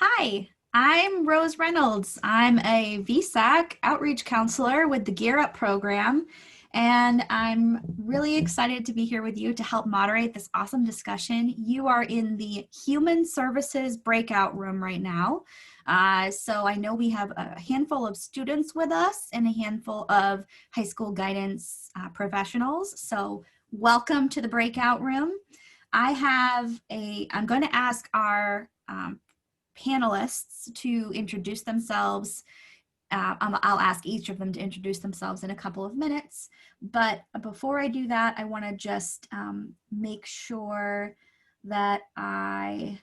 Hi, I'm Rose Reynolds. I'm a VSAC outreach counselor with the Gear Up program, and I'm really excited to be here with you to help moderate this awesome discussion. You are in the Human Services breakout room right now. So I know we have a handful of students with us and a handful of high school guidance professionals. So welcome to the breakout room. I'm going to ask our panelists to introduce themselves. I'll ask each of them to introduce themselves in a couple of minutes. But before I do that, I want to just make sure that I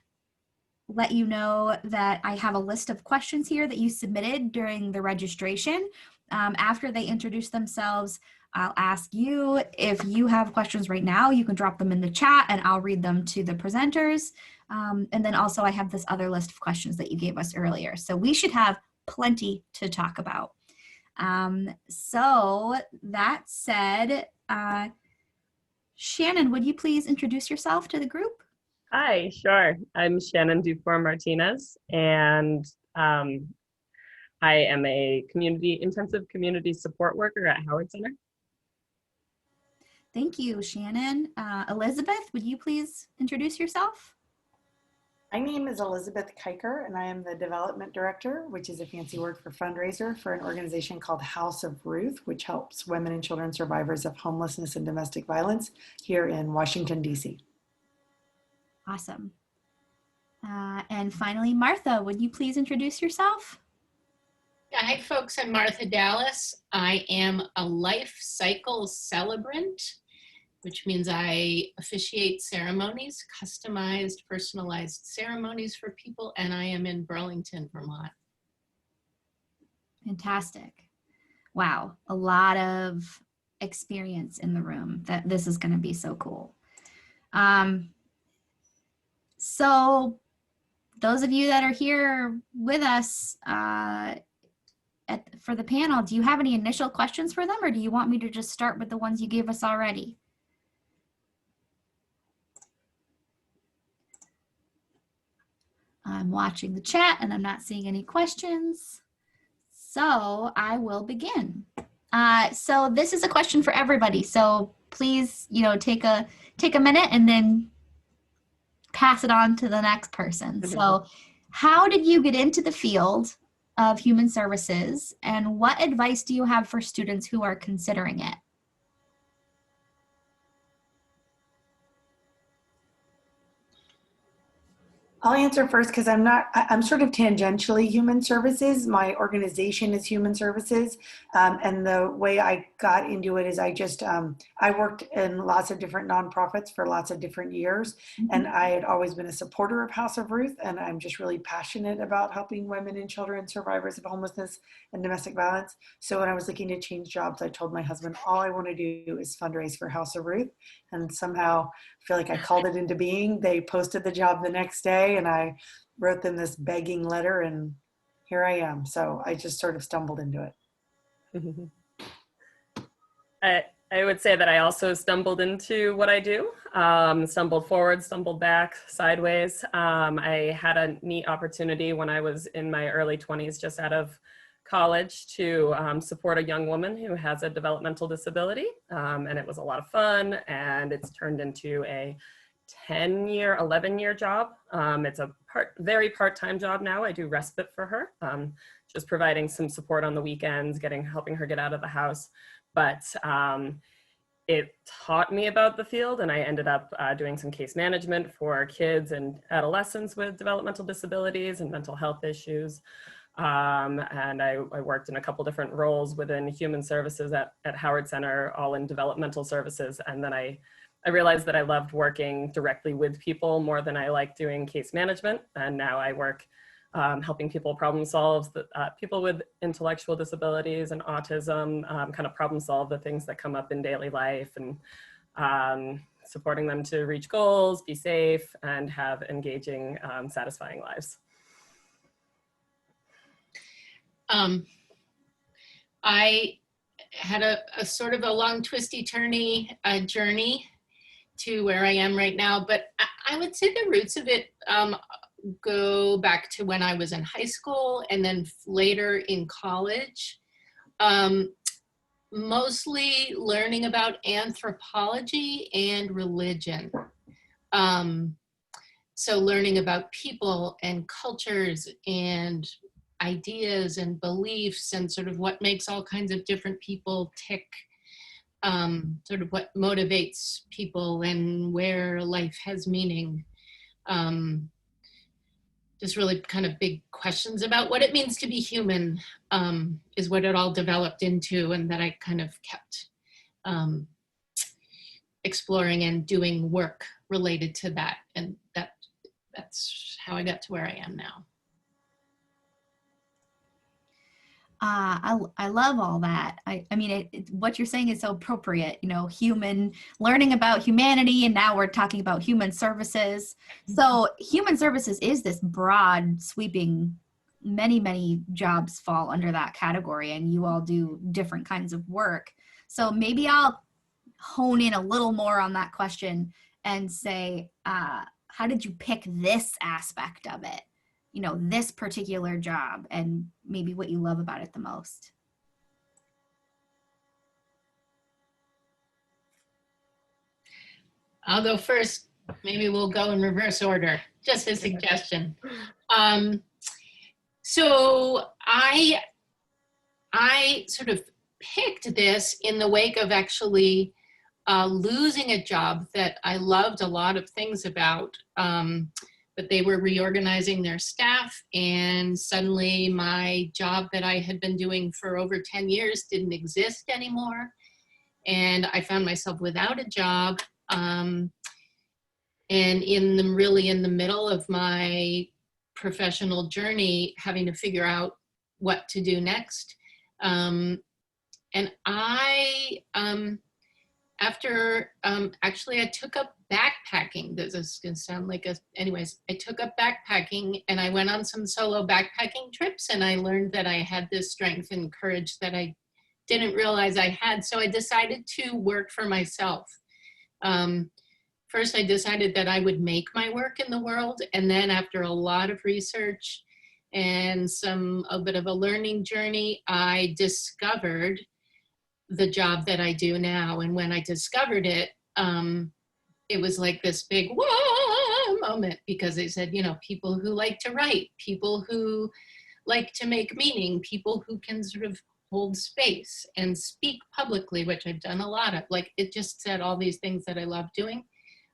let you know that I have a list of questions here that you submitted during the registration. After they introduce themselves, I'll ask you if you have questions right now, you can drop them in the chat and I'll read them to the presenters. And then also I have this other list of questions that you gave us earlier. So we should have plenty to talk about. So that said, Shannon, would you please introduce yourself to the group? Hi, sure. I'm Shannon Dufour-Martinez, and I am a intensive community support worker at Howard Center. Thank you, Shannon. Elizabeth, would you please introduce yourself? My name is Elizabeth Kiker, and I am the Development Director, which is a fancy word for fundraiser for an organization called House of Ruth, which helps women and children survivors of homelessness and domestic violence here in Washington, D.C. Awesome. And finally, Martha, would you please introduce yourself? Yeah, hi folks, I'm Martha Dallas. I am a life cycle celebrant, which means I officiate ceremonies, customized, personalized ceremonies for people, and I am in Burlington, Vermont. Fantastic. Wow, a lot of experience in the room. This is going to be so cool. So those of you that are here with us for the panel, do you have any initial questions for them, or do you want me to just start with the ones you gave us already? I'm watching the chat and I'm not seeing any questions. So I will begin. So this is a question for everybody. So please, take a minute and then pass it on to the next person. So how did you get into the field of human services, and what advice do you have for students who are considering it? I'll answer first because I'm sort of tangentially human services. My organization is human services. And the way I got into it is I worked in lots of different nonprofits for lots of different years. And I had always been a supporter of House of Ruth. And I'm just really passionate about helping women and children survivors of homelessness and domestic violence. So when I was looking to change jobs, I told my husband, all I want to do is fundraise for House of Ruth. And somehow I feel like I called it into being. They posted the job the next day and I wrote them this begging letter and here I am. So I just sort of stumbled into it. I would say that I also stumbled into what I do, stumbled forward, stumbled back, sideways. I had a neat opportunity when I was in my early 20s, just out of college, to support a young woman who has a developmental disability. And it was a lot of fun, and it's turned into a 11-year job. It's a very part-time job now. I do respite for her, just providing some support on the weekends, helping her get out of the house. But it taught me about the field, and I ended up doing some case management for kids and adolescents with developmental disabilities and mental health issues. And I worked in a couple different roles within human services at Howard Center, all in developmental services. And then I realized that I loved working directly with people more than I liked doing case management. And now I work helping people problem solve, people with intellectual disabilities and autism, kind of problem solve the things that come up in daily life, and supporting them to reach goals, be safe, and have engaging, satisfying lives. I had a sort of a long, twisty, turny journey to where I am right now, but I would say the roots of it go back to when I was in high school and then later in college. Mostly learning about anthropology and religion. So learning about people and cultures and ideas and beliefs and sort of what makes all kinds of different people tick, sort of what motivates people and where life has meaning. Just really kind of big questions about what it means to be human, is what it all developed into, and that I kind of kept exploring and doing work related to that. And that's how I got to where I am now. I love all that. I mean, what you're saying is so appropriate, you know, learning about humanity, and now we're talking about human services. So human services is this broad, sweeping, many jobs fall under that category, and you all do different kinds of work. So maybe I'll hone in a little more on that question and say, how did you pick this aspect of it? You know, this particular job, and maybe what you love about it the most. I'll go first. Maybe we'll go in reverse order. Just a suggestion. So I sort of picked this in the wake of actually losing a job that I loved a lot of things about. But they were reorganizing their staff, and suddenly my job that I had been doing for over 10 years didn't exist anymore. And I found myself without a job, and really in the middle of my professional journey, having to figure out what to do next. And I, actually I took up backpacking. This is gonna sound like anyways, I took up backpacking and I went on some solo backpacking trips, and I learned that I had this strength and courage that I didn't realize I had. So I decided to work for myself. First, I decided that I would make my work in the world. And then after a lot of research and a bit of a learning journey, I discovered the job that I do now. And when I discovered it, it was like this big whoa moment, because they said, you know, people who like to write, people who like to make meaning, people who can sort of hold space and speak publicly, which I've done a lot of. Like, it just said all these things that I love doing.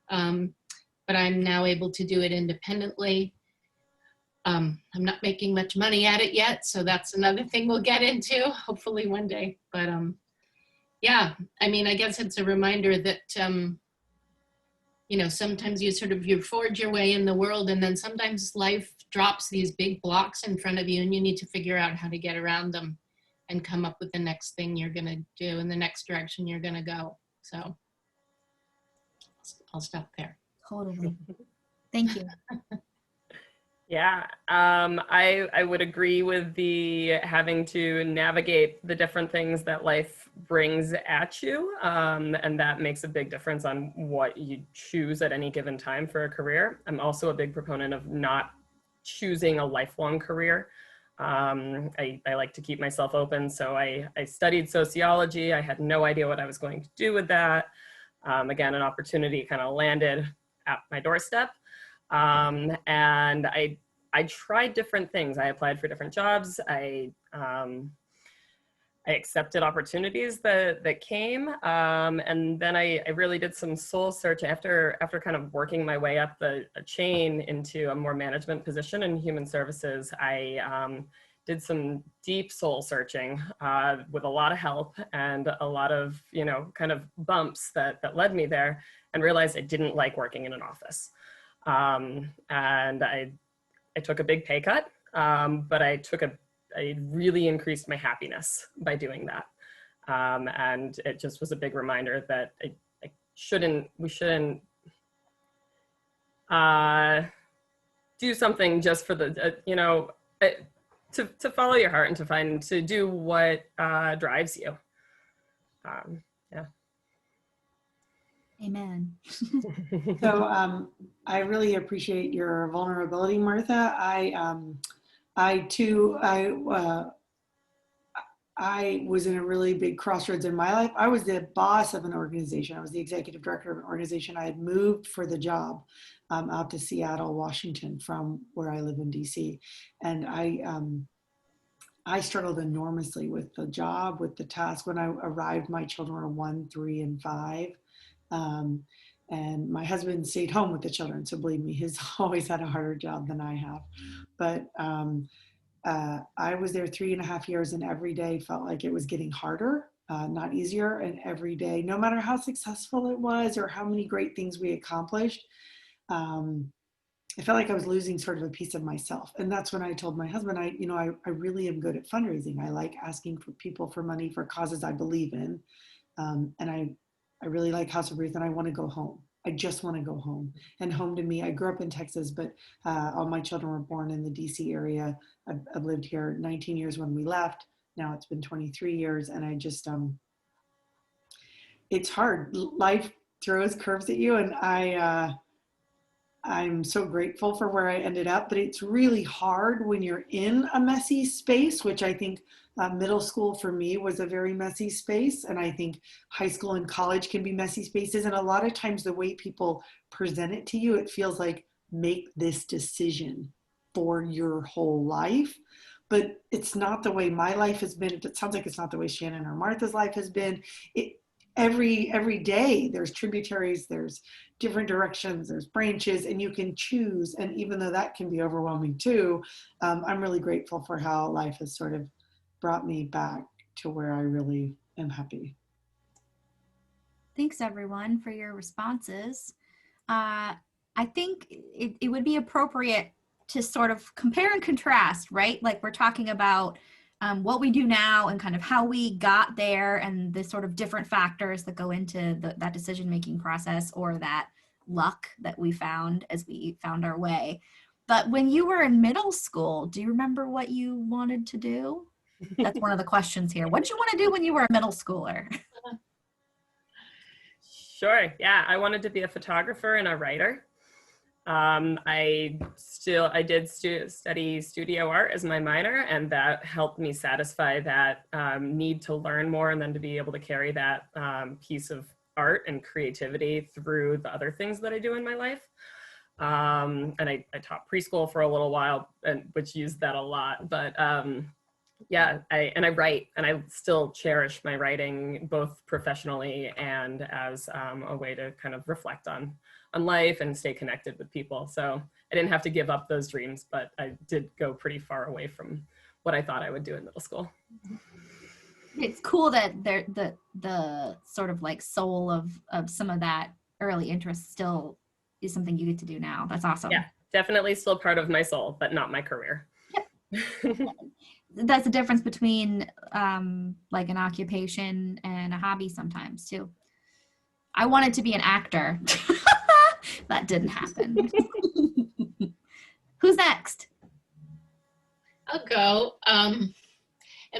But I'm now able to do it independently. I'm not making much money at it yet, so that's another thing we'll get into, hopefully one day. But yeah, I mean, I guess it's a reminder that, you know, sometimes you forge your way in the world, and then sometimes life drops these big blocks in front of you, and you need to figure out how to get around them and come up with the next thing you're going to do and the next direction you're going to go. So I'll stop there. Totally. Thank you. Yeah, I would agree with the having to navigate the different things that life brings at you, and that makes a big difference on what you choose at any given time for a career. I'm also a big proponent of not choosing a lifelong career. I like to keep myself open, so I studied sociology. I had no idea what I was going to do with that. Again, an opportunity kind of landed at my doorstep. And I tried different things. I applied for different jobs. I accepted opportunities that came. And then I really did some soul search after kind of working my way up a chain into a more management position in human services. I did some deep soul searching with a lot of help and a lot of, you know, kind of bumps that led me there, and realized I didn't like working in an office. And I took a big pay cut, but I really increased my happiness by doing that. And it just was a big reminder that we shouldn't do something just for the, you know, to follow your heart and to do what drives you. Yeah. Amen. So I really appreciate your vulnerability, Martha. I was in a really big crossroads in my life. I was the boss of an organization. I was the executive director of an organization. I had moved for the job out to Seattle, Washington, from where I live in DC. And I struggled enormously with the job, with the task. When I arrived, my children were 1, 3, and 5. And my husband stayed home with the children. So believe me, he's always had a harder job than I have. But I was there 3.5 years, and every day felt like it was getting harder, not easier. And every day, no matter how successful it was or how many great things we accomplished, I felt like I was losing sort of a piece of myself. And that's when I told my husband, I really am good at fundraising. I like asking for people for money for causes I believe in. And I really like House of Ruth, and I want to go home. I just want to go home. And home to me, I grew up in Texas, but all my children were born in the DC area. I've lived here 19 years when we left. Now it's been 23 years. And I just, it's hard. Life throws curves at you. And I'm so grateful for where I ended up, but it's really hard when you're in a messy space, which I think middle school for me was a very messy space. And I think high school and college can be messy spaces. And a lot of times the way people present it to you, it feels like make this decision for your whole life. But it's not the way my life has been. It sounds like it's not the way Shannon or Martha's life has been. Every day there's tributaries, there's different directions, there's branches, and you can choose. And even though that can be overwhelming too, I'm really grateful for how life has sort of brought me back to where I really am happy. Thanks everyone for your responses. I think it would be appropriate to sort of compare and contrast, right? Like we're talking about what we do now and kind of how we got there and the sort of different factors that go into that decision-making process, or that luck that we found as we found our way. But when you were in middle school, do you remember what you wanted to do? That's one of the questions here. What did you want to do when you were a middle schooler? Sure. Yeah, I wanted to be a photographer and a writer. I did study studio art as my minor, and that helped me satisfy that need to learn more, and then to be able to carry that piece of art and creativity through the other things that I do in my life. And I taught preschool for a little while, which used that a lot. But yeah, I write, and I still cherish my writing both professionally and as a way to kind of reflect on life and stay connected with people. So I didn't have to give up those dreams, but I did go pretty far away from what I thought I would do in middle school. It's cool that the sort of like soul of some of that early interest still is something you get to do now. That's awesome. Yeah, definitely still part of my soul, but not my career. Yep. That's the difference between like an occupation and a hobby sometimes too. I wanted to be an actor. That didn't happen. Who's next? I'll go. And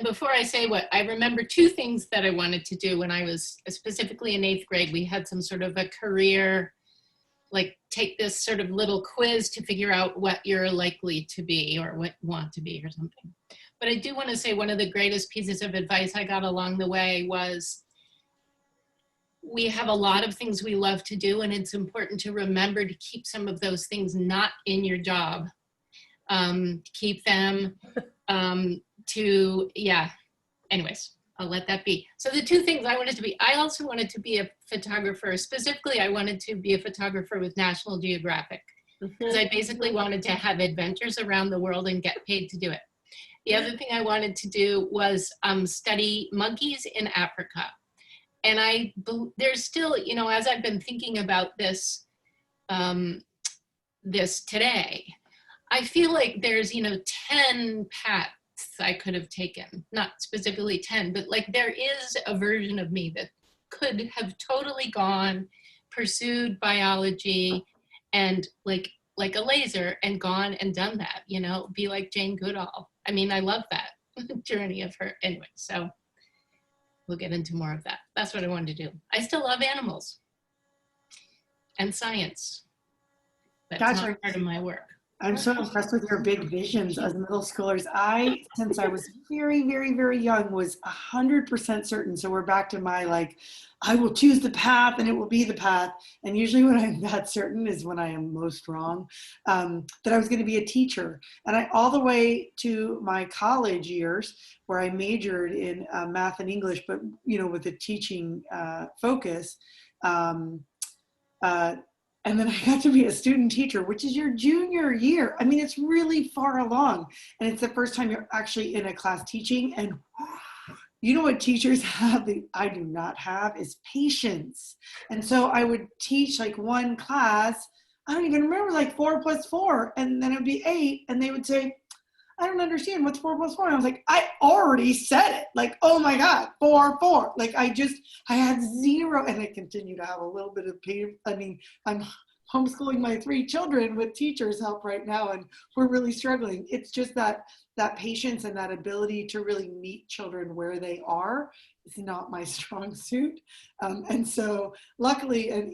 before I say what, I remember two things that I wanted to do when I was specifically in 8th grade. We had some sort of a career, like take this sort of little quiz to figure out what you're likely to be or what you want to be or something. But I do want to say one of the greatest pieces of advice I got along the way was, we have a lot of things we love to do, and it's important to remember to keep some of those things not in your job. Keep them anyways, I'll let that be. So the two things I wanted to be, I also wanted to be a photographer. Specifically, I wanted to be a photographer with National Geographic, because I basically wanted to have adventures around the world and get paid to do it. The other thing I wanted to do was study monkeys in Africa. And there's still, as I've been thinking about this, this today, I feel like there's, 10 paths I could have taken, not specifically 10, but like there is a version of me that could have totally gone, pursued biology and like a laser and gone and done that, be like Jane Goodall. I mean, I love that journey of her anyway, so we'll get into more of that. That's what I wanted to do. I still love animals. and science. That's Gosh, not part of my work. I'm so impressed with your big visions as middle schoolers. Since I was very, very, very young, was 100% certain. So we're back to my like, I will choose the path and it will be the path. And usually when I'm that certain is when I am most wrong, that I was going to be a teacher. And all the way to my college years where I majored in math and English, but, with a teaching focus, and then I got to be a student teacher, which is your junior year. I mean, it's really far along. And it's the first time you're actually in a class teaching. And you know what teachers have that I do not have is patience. And so I would teach like one class, I don't even remember, like 4 + 4. And then it would be 8. And they would say, I don't understand what's 4 + 4. And I was like, I already said it. Like, oh my God, 4, 4. Like I had zero, and I continue to have a little bit of pain. I mean, I'm homeschooling my 3 children with teachers' help right now, and we're really struggling. It's just that patience and that ability to really meet children where they are is not my strong suit. And so luckily an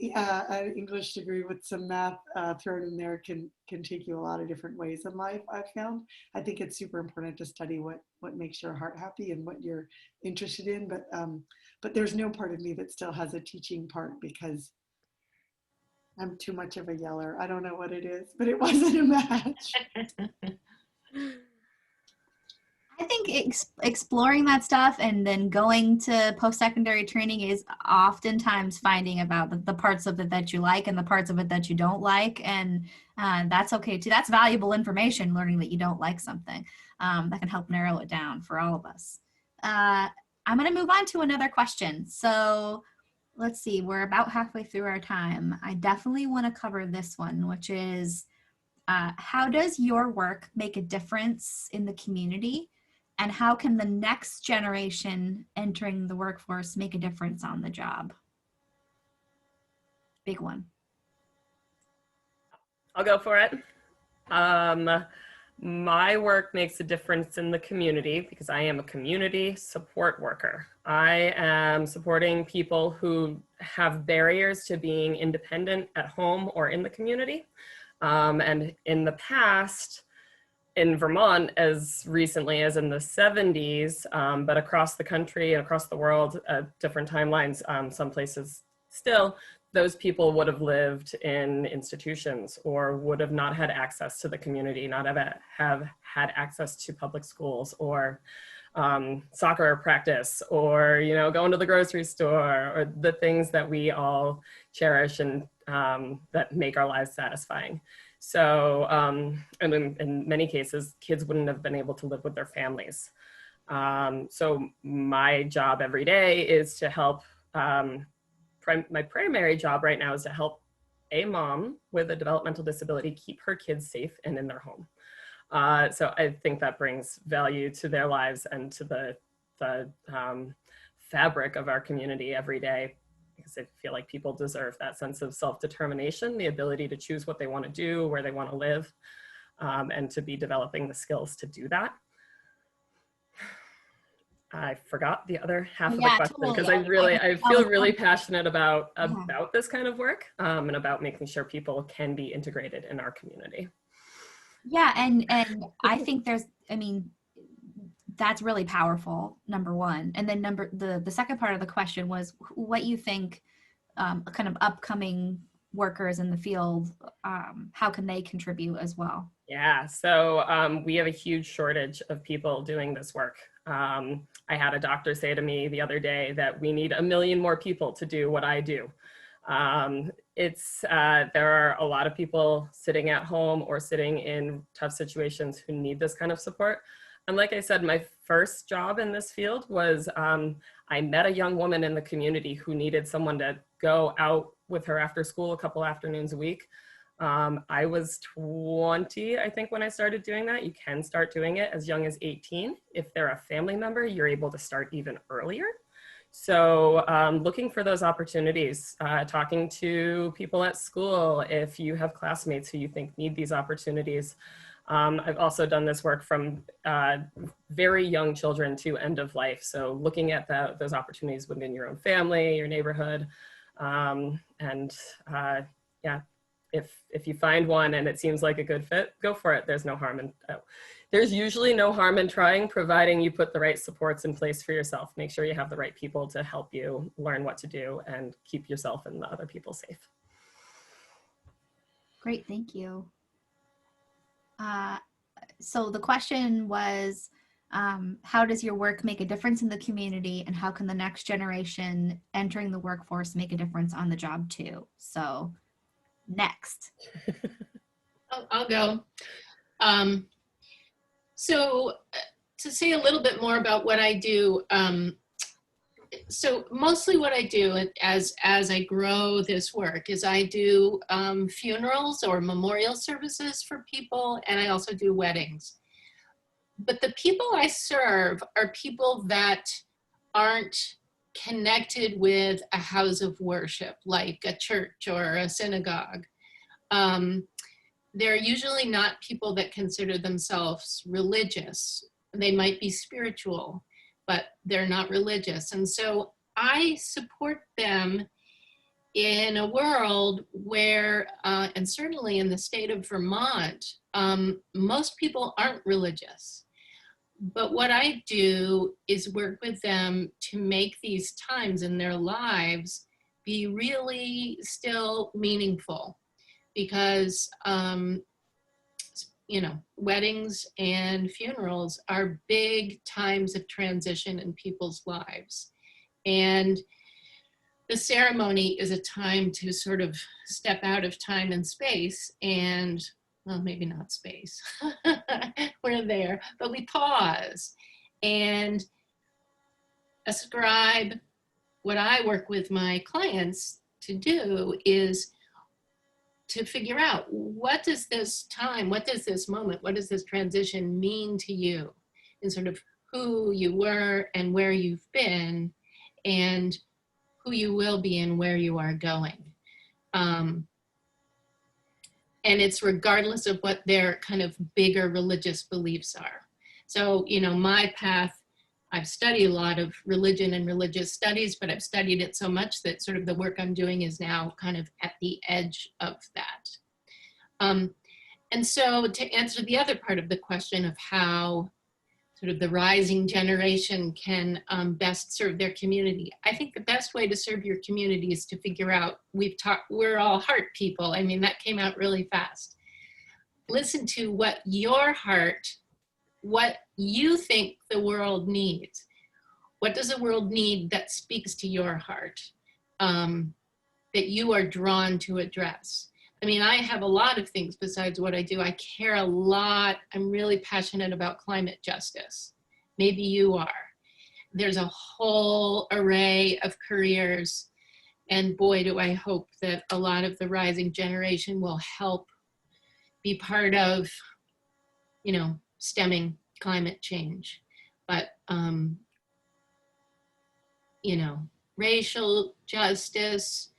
English degree with some math thrown in there can take you a lot of different ways in life, I've found. I think it's super important to study what makes your heart happy and what you're interested in. But there's no part of me that still has a teaching part because I'm too much of a yeller. I don't know what it is, but it wasn't a match. I think exploring that stuff and then going to post-secondary training is oftentimes finding about the parts of it that you like and the parts of it that you don't like. And that's okay too. That's valuable information, learning that you don't like something. That can help narrow it down for all of us. I'm going to move on to another question. So let's see, we're about halfway through our time. I definitely want to cover this one, which is how does your work make a difference in the community? And how can the next generation entering the workforce make a difference on the job? Big one. I'll go for it. My work makes a difference in the community because I am a community support worker. I am supporting people who have barriers to being independent at home or in the community. And in the past, in Vermont, as recently as in the 70s, but across the country, across the world, at different timelines, some places still, those people would have lived in institutions or would have not had access to the community, not have had access to public schools or soccer practice or, going to the grocery store or the things that we all cherish and that make our lives satisfying. So, and in many cases, kids wouldn't have been able to live with their families. So my job every day is to help, my primary job right now is to help a mom with a developmental disability keep her kids safe and in their home. So I think that brings value to their lives and to the fabric of our community every day, because I feel like people deserve that sense of self-determination, the ability to choose what they want to do, where they want to live, and to be developing the skills to do that. I forgot the other half of the question because I feel really passionate about this kind of work and about making sure people can be integrated in our community. Yeah, and I think that's really powerful, number one. And then the second part of the question was what you think kind of upcoming workers in the field, how can they contribute as well? Yeah, so we have a huge shortage of people doing this work. I had a doctor say to me the other day that we need 1 million more people to do what I do. There are a lot of people sitting at home or sitting in tough situations who need this kind of support. And like I said, my first job in this field was I met a young woman in the community who needed someone to go out with her after school a couple afternoons a week. I was 20, I think, when I started doing that. You can start doing it as young as 18. If they're a family member, you're able to start even earlier. So looking for those opportunities, talking to people at school, if you have classmates who you think need these opportunities. I've also done this work from very young children to end of life. So looking at those opportunities within your own family, your neighborhood, and yeah, if you find one and it seems like a good fit, go for it. There's no harm in, there's usually no harm in trying, providing you put the right supports in place for yourself. Make sure you have the right people to help you learn what to do and keep yourself and the other people safe. Great, thank you. So the question was, how does your work make a difference in the community, and how can the next generation entering the workforce make a difference on the job too? So next. I'll go. So to say a little bit more about what I do, so mostly what I do as I grow this work is I do funerals or memorial services for people, and I also do weddings. But the people I serve are people that aren't connected with a house of worship, like a church or a synagogue. They're usually not people that consider themselves religious. They might be spiritual, but they're not religious. And so I support them in a world where, and certainly in the state of Vermont, most people aren't religious. But what I do is work with them to make these times in their lives be really still meaningful, because you know, weddings and funerals are big times of transition in people's lives. And the ceremony is a time to sort of step out of time and space and, well, maybe not space, we're there, but we pause and ascribe. What I work with my clients to do is to figure out, what does this time, what does this moment, what does this transition mean to you, and sort of who you were and where you've been, and who you will be and where you are going. And it's regardless of what their kind of bigger religious beliefs are. So, you know, my path, I've studied a lot of religion and religious studies, but I've studied it so much that sort of the work I'm doing is now kind of at the edge of that. And so to answer the other part of the question of how sort of the rising generation can best serve their community, I think the best way to serve your community is to figure out, we're all heart people. I mean, that came out really fast. Listen to what your heart, what you think the world needs. What does the world need that speaks to your heart, that you are drawn to address? I mean, I have a lot of things besides what I do. I care a lot. I'm really passionate about climate justice. Maybe you are. There's a whole array of careers, and boy, do I hope that a lot of the rising generation will help be part of, you know, stemming climate change. But, you know, racial justice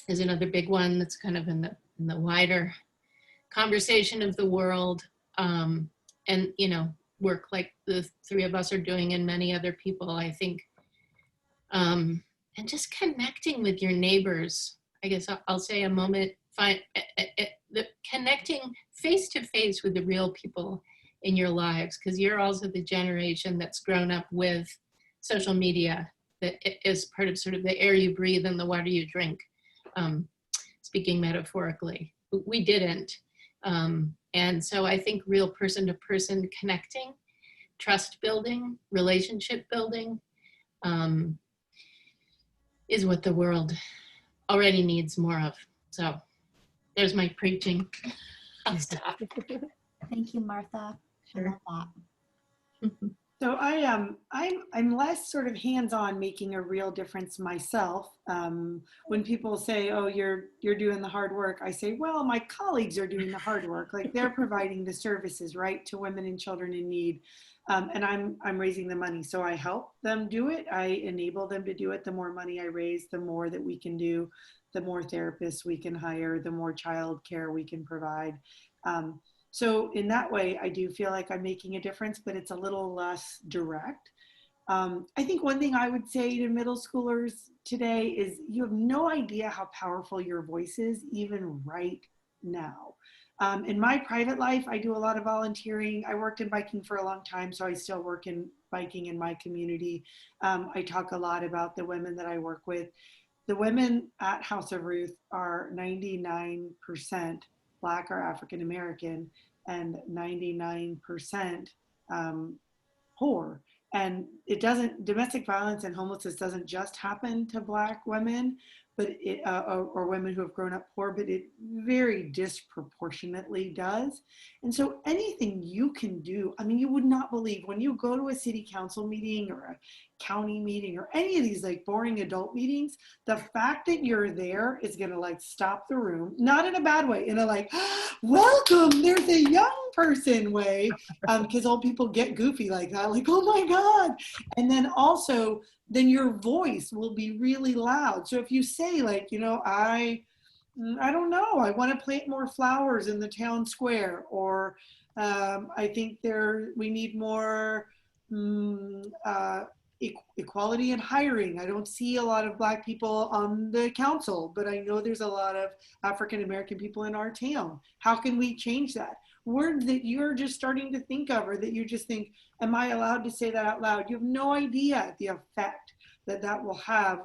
is another big one that's kind of in the wider conversation of the world. And, you know, work like the three of us are doing and many other people, I think. And just connecting with your neighbors. I guess I'll say a moment, connecting face to face with the real people in your lives, because you're also the generation that's grown up with social media that is part of sort of the air you breathe and the water you drink, speaking metaphorically. We didn't. And so I think real person-to-person connecting, trust building, relationship building is what the world already needs more of. So there's my preaching. I'll stop. Thank you, Martha. Sure. I love that. So I'm less sort of hands-on making a real difference myself. When people say, "Oh, you're doing the hard work," I say, "Well, my colleagues are doing the hard work. Like, they're providing the services, right, to women and children in need, and I'm raising the money. So I help them do it. I enable them to do it. The more money I raise, the more that we can do, the more therapists we can hire, the more child care we can provide." So in that way, I do feel like I'm making a difference, but it's a little less direct. I think one thing I would say to middle schoolers today is you have no idea how powerful your voice is, even right now. In my private life, I do a lot of volunteering. I worked in biking for a long time, so I still work in biking in my community. I talk a lot about the women that I work with. The women at House of Ruth are 99% Black or African American and 99% poor. And it doesn't, domestic violence and homelessness doesn't just happen to Black women, but or women who have grown up poor, but it very disproportionately does. And so anything you can do, I mean, you would not believe when you go to a city council meeting or a county meeting or any of these like boring adult meetings, the fact that you're there is gonna like stop the room, not in a bad way, in a like, welcome, there's a young person way, because old people get goofy like that, like, oh my God. And then also, then your voice will be really loud. So if you say like, you know, I don't know, I want to plant more flowers in the town square, or I think we need more equality in hiring. I don't see a lot of Black people on the council, but I know there's a lot of African American people in our town. How can we change that? Words that you're just starting to think of, or that you just think, am I allowed to say that out loud? You have no idea the effect that that will have.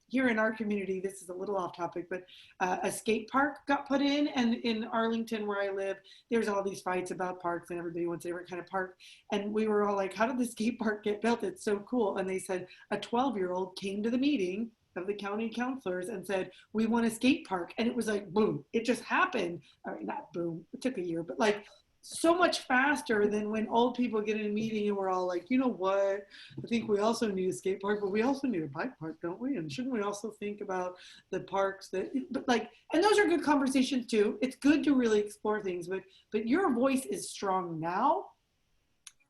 Here in our community, this is a little off topic, but a skate park got put in, and in Arlington where I live, there's all these fights about parks and everybody wants every kind of park. And we were all like, how did the skate park get built? It's so cool. And they said a 12-year-old came to the meeting of the county councilors and said, we want a skate park. And it was like, boom, it just happened. I mean, not boom, it took a year, but like so much faster than when old people get in a meeting and we're all like, you know what, I think we also need a skate park, but we also need a bike park, don't we? And shouldn't we also think about the parks that, but like, and those are good conversations too. It's good to really explore things, but your voice is strong now,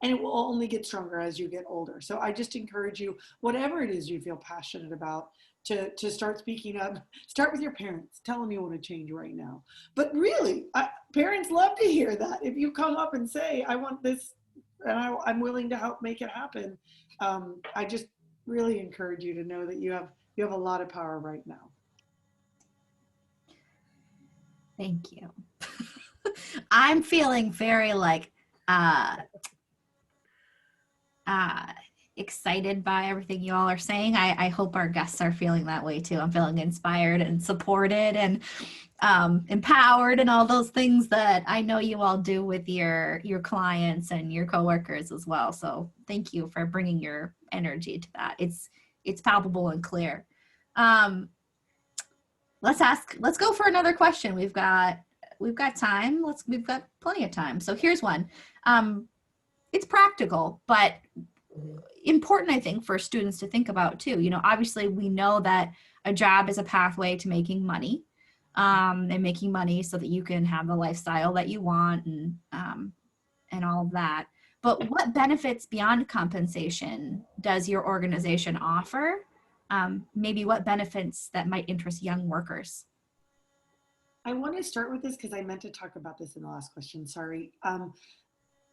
and it will only get stronger as you get older. So I just encourage you, whatever it is you feel passionate about, to start speaking up. Start with your parents. Tell them you want to change right now. But really, parents love to hear that. If you come up and say, I want this, and I'm willing to help make it happen. I just really encourage you to know that you have a lot of power right now. Thank you. I'm feeling very like excited by everything you all are saying. I hope our guests are feeling that way too. I'm feeling inspired and supported and empowered and all those things that I know you all do with your clients and your coworkers as well. So thank you for bringing your energy to that. It's palpable and clear. Let's go for another question. We've got time. We've got plenty of time. So here's one. It's practical, but important, I think, for students to think about too. You know, obviously we know that a job is a pathway to making money, and making money so that you can have the lifestyle that you want and all of that. But what benefits beyond compensation does your organization offer? Maybe what benefits that might interest young workers? I want to start with this because I meant to talk about this in the last question, sorry.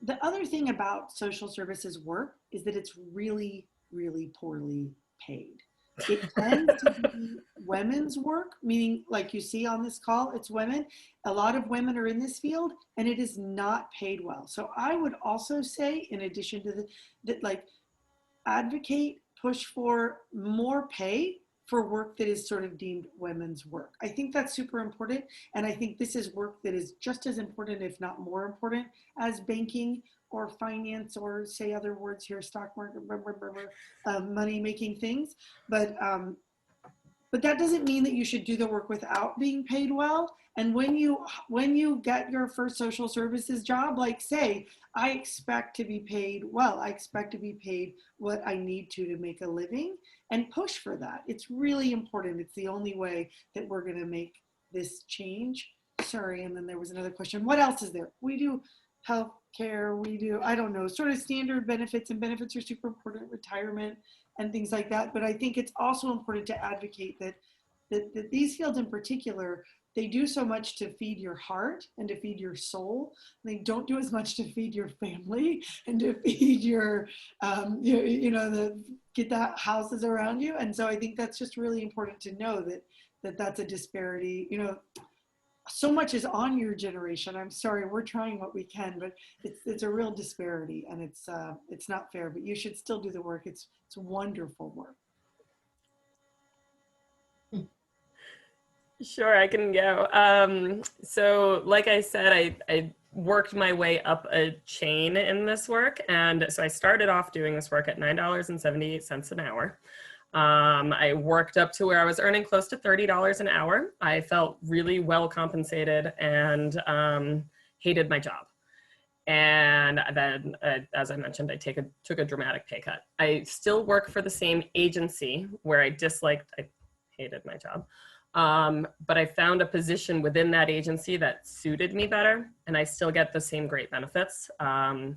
The other thing about social services work is that it's really, really poorly paid. It tends to be women's work, meaning like you see on this call, it's women. A lot of women are in this field and it is not paid well. So I would also say, in addition to that, like advocate, push for more pay for work that is sort of deemed women's work. I think that's super important. And I think this is work that is just as important, if not more important, as banking or finance, or say other words here, stock market, money making things. But that doesn't mean that you should do the work without being paid well. And when you get your first social services job, like say, I expect to be paid well, I expect to be paid what I need to make a living, and push for that. It's really important. It's the only way that we're going to make this change. Sorry, and then there was another question. What else is there? We do health care, we do, I don't know, sort of standard benefits, and benefits are super important, retirement and things like that. But I think it's also important to advocate that these fields in particular they do so much to feed your heart and to feed your soul. They don't do as much to feed your family and to feed your, get the houses around you. And so I think that's just really important to know that's a disparity. So much is on your generation. I'm sorry, we're trying what we can, but it's a real disparity, and it's not fair. But you should still do the work. It's wonderful work. Sure, I can go. So like I said, I worked my way up a chain in this work. And so I started off doing this work at $9.78 an hour. I worked up to where I was earning close to $30 an hour. I felt really well compensated and hated my job. And then, as I mentioned, I took a dramatic pay cut. I still work for the same agency where I hated my job. But I found a position within that agency that suited me better, and I still get the same great benefits. So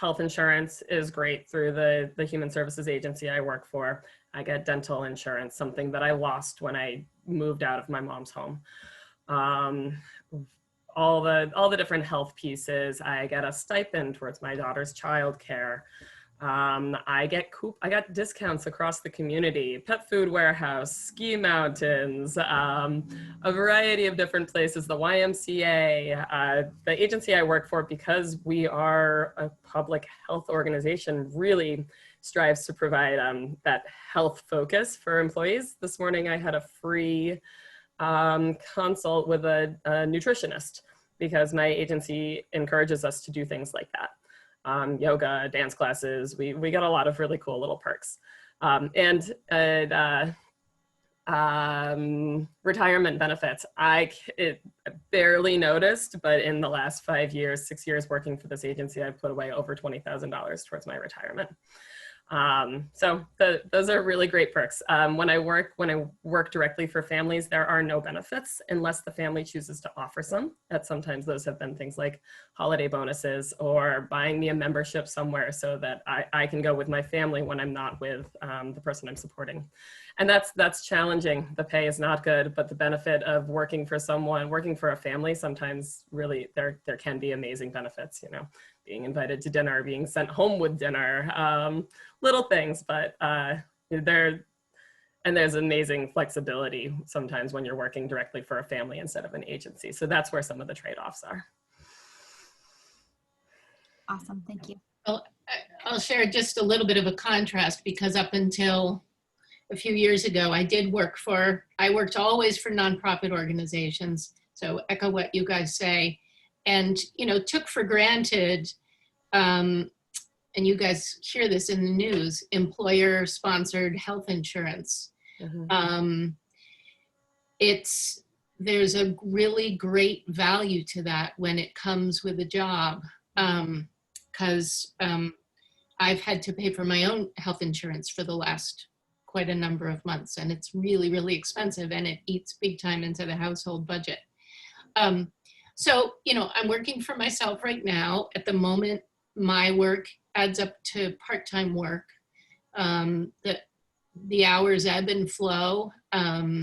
health insurance is great through the human services agency I work for. I get dental insurance, something that I lost when I moved out of my mom's home. All the different health pieces. I get a stipend towards my daughter's childcare. I got discounts across the community, Pet Food Warehouse, Ski Mountains, a variety of different places, the YMCA, the agency I work for, because we are a public health organization, really strives to provide that health focus for employees. This morning I had a free consult with a nutritionist because my agency encourages us to do things like that. Yoga, dance classes, we got a lot of really cool little perks. Retirement benefits, I barely noticed, but in the last 6 years working for this agency, I've put away over $20,000 towards my retirement. So those are really great perks. When I work directly for families, there are no benefits unless the family chooses to offer some. That sometimes those have been things like holiday bonuses or buying me a membership somewhere so that I can go with my family when I'm not with the person I'm supporting. And that's challenging. The pay is not good, but the benefit of working for a family, sometimes really there can be amazing benefits, being invited to dinner, being sent home with dinner, little things, but there's amazing flexibility sometimes when you're working directly for a family instead of an agency. So that's where some of the trade-offs are. Awesome, thank you. Well, I'll share just a little bit of a contrast, because up until a few years ago, I worked always for nonprofit organizations. So echo what you guys say, and, took for granted, and you guys hear this in the news, employer-sponsored health insurance. Mm-hmm. There's a really great value to that when it comes with a job, because I've had to pay for my own health insurance for the last quite a number of months, and it's really, really expensive, and it eats big time into the household budget. So, I'm working for myself right now. At the moment, my work adds up to part-time work. The hours ebb and flow. But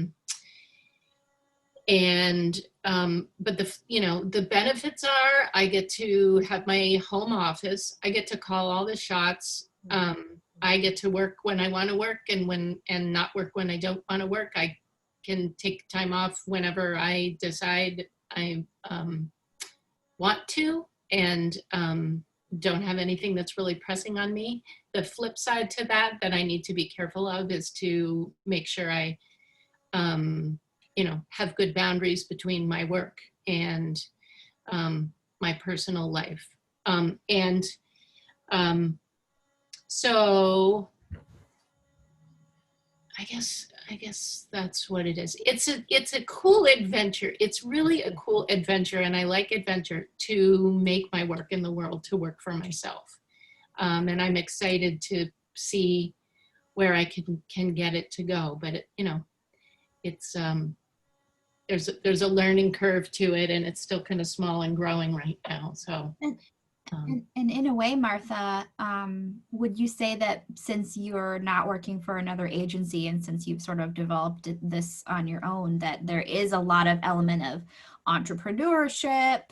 the benefits are I get to have my home office. I get to call all the shots. I get to work when I want to work and not work when I don't want to work. I can take time off whenever I decide I want to, and don't have anything that's really pressing on me. The flip side to that I need to be careful of is to make sure I have good boundaries between my work and my personal life. So I guess that's what it is. It's a cool adventure. It's really a cool adventure, and I like adventure to make my work in the world to work for myself. And I'm excited to see where I can get it to go. But it's there's a learning curve to it, and it's still kind of small and growing right now. So. And in a way, Martha, would you say that since you're not working for another agency and since you've sort of developed this on your own, that there is a lot of element of entrepreneurship,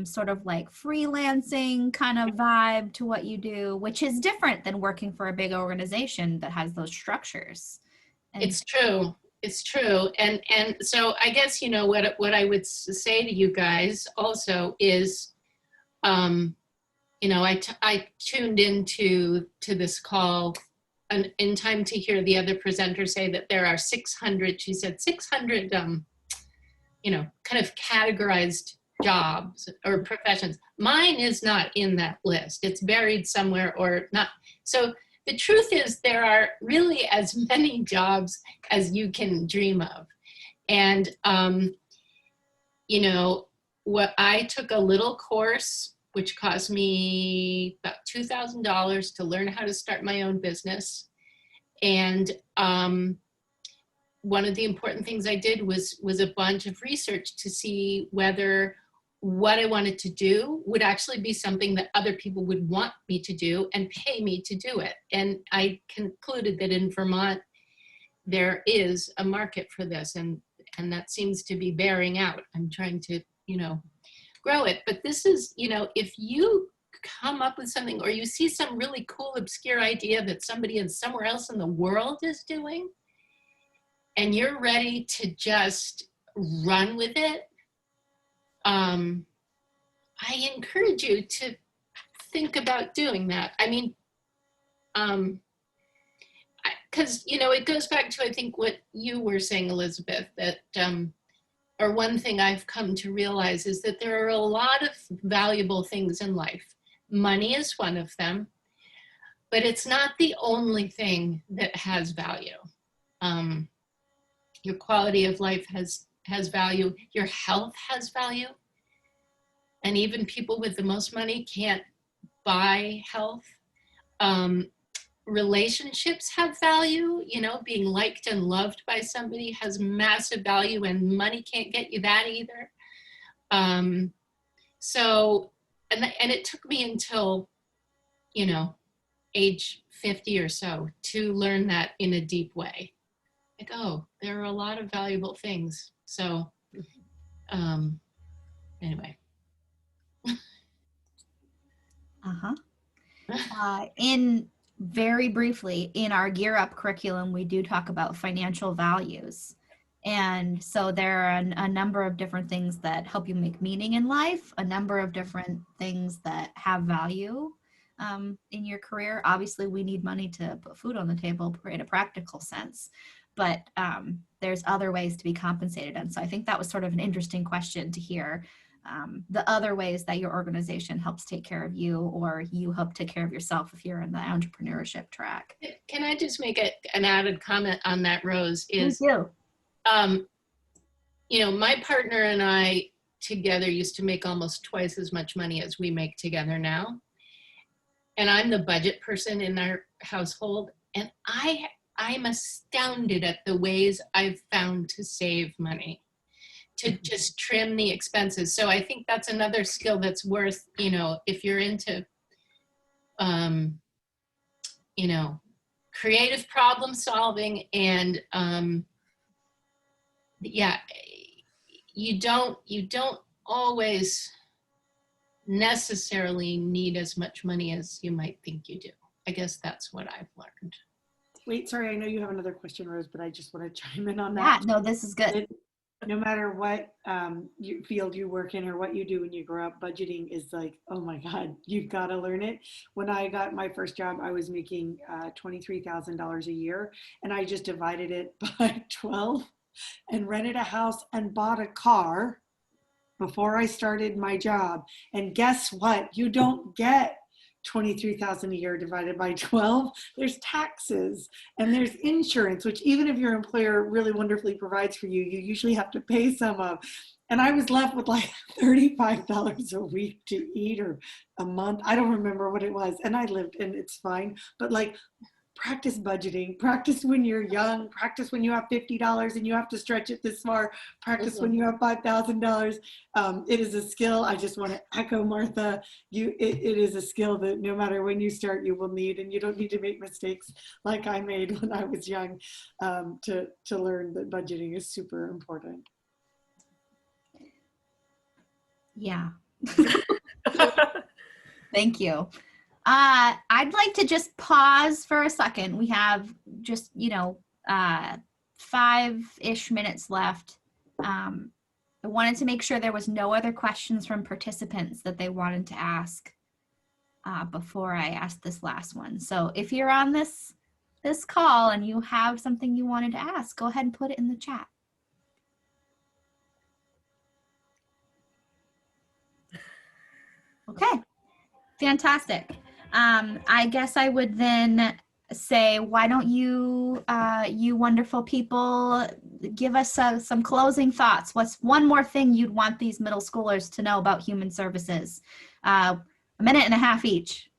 sort of like freelancing kind of vibe to what you do, which is different than working for a big organization that has those structures? And It's true. It's true. And so I guess, what I would say to you guys also is, I tuned into this call in time to hear the other presenter say that there are 600, she said 600, kind of categorized jobs or professions. Mine is not in that list. It's buried somewhere or not. So the truth is there are really as many jobs as you can dream of. And, what I took a little course, which cost me about $2,000 to learn how to start my own business. And one of the important things I did was a bunch of research to see whether what I wanted to do would actually be something that other people would want me to do and pay me to do it. And I concluded that in Vermont, there is a market for this, and that seems to be bearing out. I'm trying to, grow it. But this is, if you come up with something or you see some really cool, obscure idea that somebody in somewhere else in the world is doing, and you're ready to just run with it, I encourage you to think about doing that. I mean, because, it goes back to, I think, what you were saying, Elizabeth, that, or one thing I've come to realize is that there are a lot of valuable things in life. Money is one of them, but it's not the only thing that has value. Your quality of life has value. Your health has value. And even people with the most money can't buy health. Relationships have value. Being liked and loved by somebody has massive value, and money can't get you that either. So, and it took me until, age 50 or so to learn that in a deep way. Like, oh, there are a lot of valuable things. So, anyway. in very briefly, in our Gear Up curriculum, we do talk about financial values. And so there are a number of different things that help you make meaning in life, a number of different things that have value in your career. Obviously, we need money to put food on the table in a practical sense, but there's other ways to be compensated. And so I think that was sort of an interesting question to hear. The other ways that your organization helps take care of you, or you help take care of yourself if you're in the entrepreneurship track. Can I just make an added comment on that, Rose? Is you do. My partner and I together used to make almost twice as much money as we make together now. And I'm the budget person in our household. And I'm astounded at the ways I've found to save money, to just trim the expenses. So I think that's another skill that's worth, if you're into, creative problem solving, and you don't always necessarily need as much money as you might think you do. I guess that's what I've learned. Wait, sorry, I know you have another question, Rose, but I just want to chime in on that. Yeah, no, this is good. No matter what field you work in or what you do when you grow up, budgeting is like, oh my God, you've got to learn it. When I got my first job, I was making $23,000 a year, and I just divided it by 12 and rented a house and bought a car before I started my job. And guess what? You don't get $23,000 a year divided by 12. There's taxes and there's insurance, which even if your employer really wonderfully provides for you, you usually have to pay some of. And I was left with like $35 a week to eat, or a month. I don't remember what it was. And I lived, and it's fine. But like, practice budgeting, practice when you're young, practice when you have $50 and you have to stretch it this far, practice when you have $5,000. It is a skill. I just want to echo Martha. It is a skill that no matter when you start, you will need, and you don't need to make mistakes like I made when I was young to learn that budgeting is super important. Yeah. Thank you. I'd like to just pause for a second. We have just, 5-ish minutes left. I wanted to make sure there was no other questions from participants that they wanted to ask before I asked this last one. So if you're on this call and you have something you wanted to ask, go ahead and put it in the chat. Okay, fantastic. I guess I would then say, why don't you, you wonderful people, give us some closing thoughts. What's one more thing you'd want these middle schoolers to know about human services? A minute and a half each.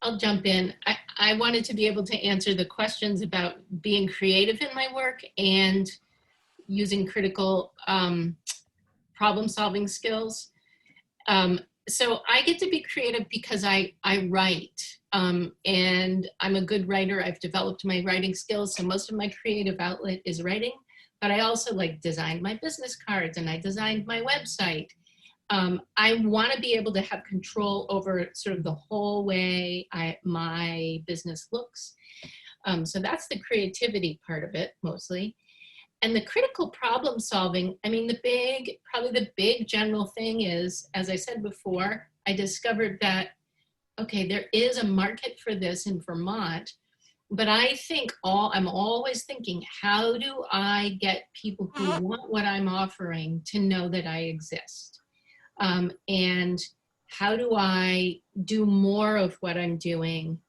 I'll jump in. I wanted to be able to answer the questions about being creative in my work and using critical problem-solving skills. So I get to be creative because I write, and I'm a good writer. I've developed my writing skills, so most of my creative outlet is writing, but I also designed my business cards and I designed my website. I want to be able to have control over sort of the whole way my business looks. So that's the creativity part of it mostly. And the critical problem solving, I mean, probably the big general thing is, as I said before, I discovered that, okay, there is a market for this in Vermont, but I think I'm always thinking, how do I get people who want what I'm offering to know that I exist? And how do I do more of what I'm doing?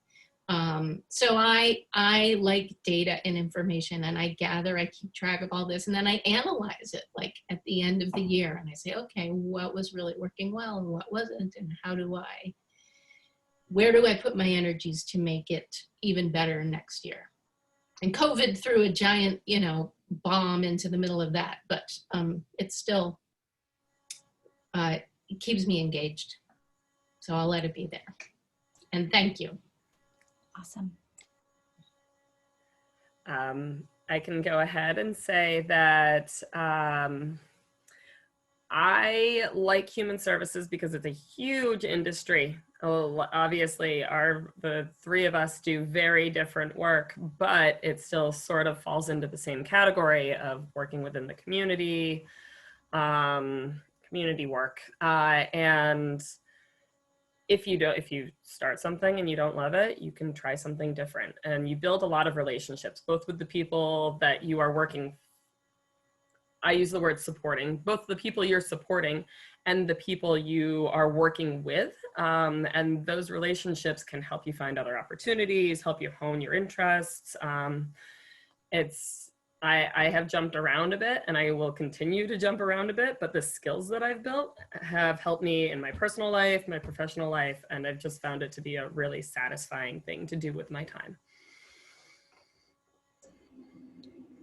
So I like data and information, and I keep track of all this, and then I analyze it at the end of the year, and I say, okay, what was really working well and what wasn't, and where do I put my energies to make it even better next year? And COVID threw a giant, bomb into the middle of that, but it's still, it keeps me engaged. So I'll let it be there. And thank you. Awesome. I can go ahead and say that I like human services because it's a huge industry. Obviously, the three of us do very different work, but it still sort of falls into the same category of working within the community, community work, and if you start something and you don't love it, you can try something different, and you build a lot of relationships, both with the people that you are working. I use the word supporting, both the people you're supporting and the people you are working with. And those relationships can help you find other opportunities, help you hone your interests. I have jumped around a bit, and I will continue to jump around a bit, but the skills that I've built have helped me in my personal life, my professional life, and I've just found it to be a really satisfying thing to do with my time.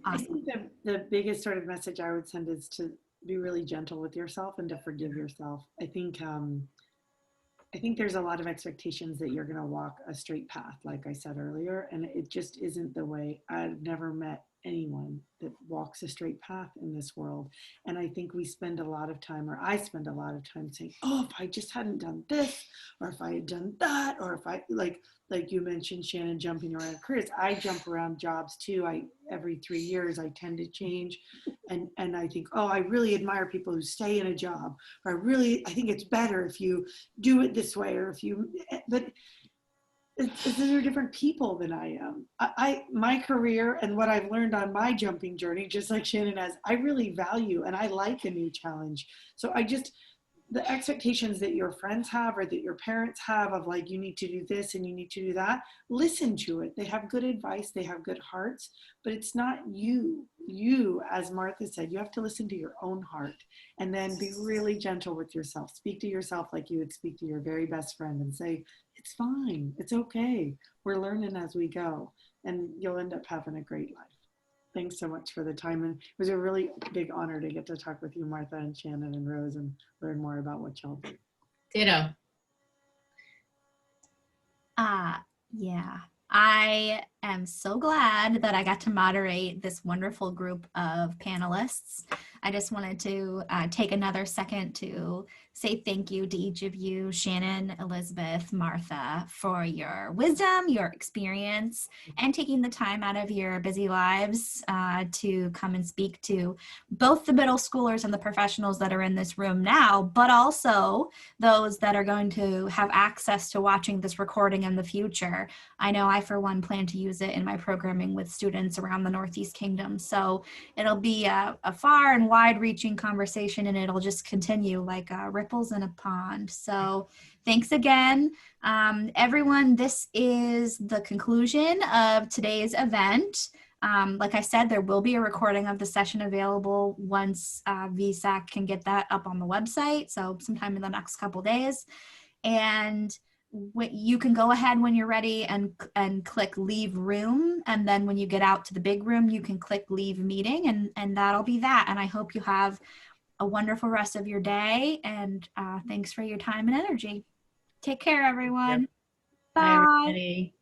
Awesome. I think the biggest sort of message I would send is to be really gentle with yourself and to forgive yourself. I think there's a lot of expectations that you're going to walk a straight path, like I said earlier, and it just isn't the way. I've never met anyone that walks a straight path in this world. And I think we spend a lot of time, or I spend a lot of time saying, oh, if I just hadn't done this, or if I had done that, or if I, like you mentioned, Shannon, jumping around careers. I jump around jobs too. Every 3 years, I tend to change. And I think, oh, I really admire people who stay in a job, or I think it's better if you do it this way, or but they're different people than I am. My career and what I've learned on my jumping journey, just like Shannon has, I really value and I like a new challenge. So the expectations that your friends have or that your parents have of like, you need to do this and you need to do that, listen to it. They have good advice, they have good hearts, but it's not you. You, as Martha said, you have to listen to your own heart and then be really gentle with yourself. Speak to yourself like you would speak to your very best friend and say, it's fine, it's okay. We're learning as we go, and you'll end up having a great life. Thanks so much for the time. And it was a really big honor to get to talk with you, Martha and Shannon and Rose, and learn more about what y'all do. Ditto. Yeah, I am so glad that I got to moderate this wonderful group of panelists. I just wanted to take another second to say thank you to each of you, Shannon, Elizabeth, Martha, for your wisdom, your experience, and taking the time out of your busy lives to come and speak to both the middle schoolers and the professionals that are in this room now, but also those that are going to have access to watching this recording in the future. I know I, for one, plan to use it in my programming with students around the Northeast Kingdom. So it'll be a far and wide-reaching conversation, and it'll just continue like ripples in a pond. So thanks again. Everyone, this is the conclusion of today's event. Like I said, there will be a recording of the session available once VSAC can get that up on the website, so sometime in the next couple days. And you can go ahead when you're ready and click leave room, and then when you get out to the big room, you can click leave meeting, and that'll be that. And I hope you have a wonderful rest of your day, and thanks for your time and energy. Take care, everyone. Bye, Bye. everybody.